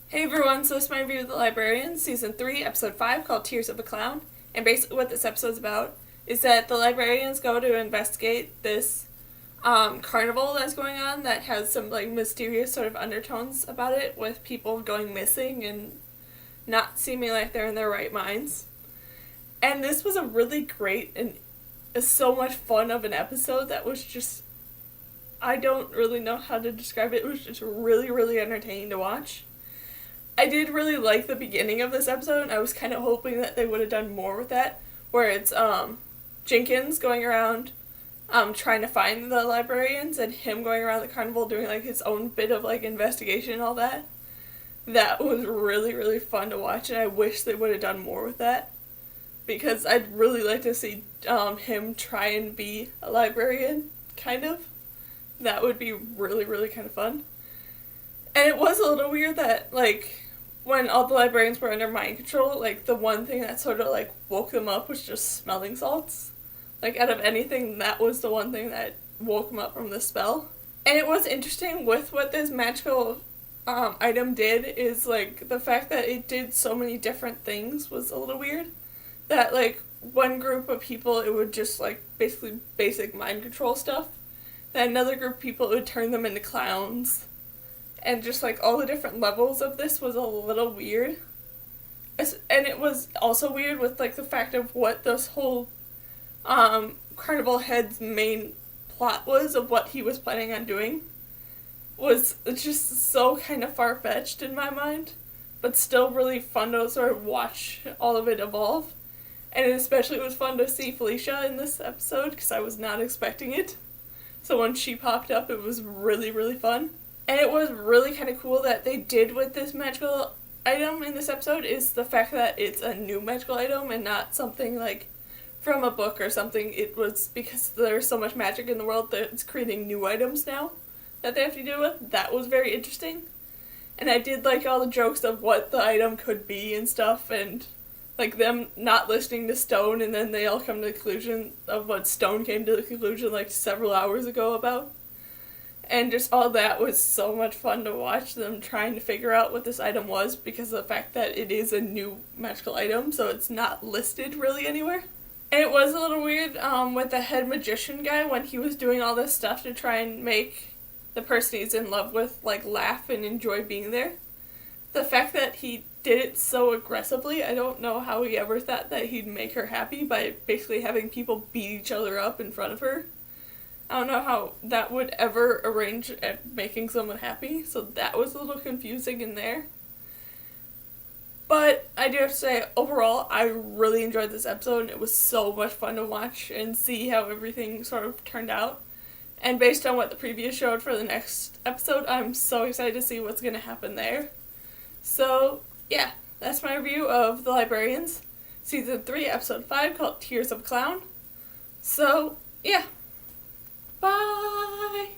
Hey everyone, so this is my review of The Librarians, Season 3, Episode 5, called Tears of a Clown. And basically what this episode's about is that the librarians go to investigate this carnival that's going on that has some mysterious sort of undertones about it, with people going missing and not seeming like they're in their right minds. And this was a really great and so much fun of an episode that was just, I don't really know how to describe it. It was just really, really entertaining to watch. I did really like the beginning of this episode, and I was kind of hoping that they would have done more with that, where it's Jenkins going around trying to find the librarians, and him going around the carnival doing his own bit of investigation and all that. That was really, really fun to watch, and I wish they would have done more with that, because I'd really like to see him try and be a librarian, kind of. That would be really, really kind of fun. And it was a little weird that, when all the librarians were under mind control, the one thing that sort of, woke them up was just smelling salts. Out of anything, that was the one thing that woke them up from the spell. And it was interesting with what this magical item did is, the fact that it did so many different things was a little weird. That, one group of people, it would just, basically basic mind control stuff. Then another group of people, it would turn them into clowns. And just, all the different levels of this was a little weird. And it was also weird with, the fact of what this whole Carnival Head's main plot was of what he was planning on doing. Was just so kind of far-fetched in my mind. But still really fun to sort of watch all of it evolve. And especially it was fun to see Felicia in this episode, because I was not expecting it. So when she popped up, it was really, really fun. And it was really kind of cool that they did with this magical item in this episode is the fact that it's a new magical item and not something from a book or something. It was because there's so much magic in the world that it's creating new items now that they have to deal with. That was very interesting. And I did like all the jokes of what the item could be and stuff, and them not listening to Stone, and then they all come to the conclusion of what Stone came to the conclusion several hours ago about. And just all that was so much fun to watch them trying to figure out what this item was, because of the fact that it is a new magical item, so it's not listed really anywhere. And it was a little weird with the head magician guy when he was doing all this stuff to try and make the person he's in love with laugh and enjoy being there. The fact that he did it so aggressively, I don't know how he ever thought that he'd make her happy by basically having people beat each other up in front of her. I don't know how that would ever arrange at making someone happy, so that was a little confusing in there. But I do have to say, overall, I really enjoyed this episode, and it was so much fun to watch and see how everything sort of turned out. And based on what the preview showed for the next episode, I'm so excited to see what's going to happen there. So, yeah, that's my review of The Librarians, Season 3, Episode 5, called Tears of a Clown. So, yeah. Bye!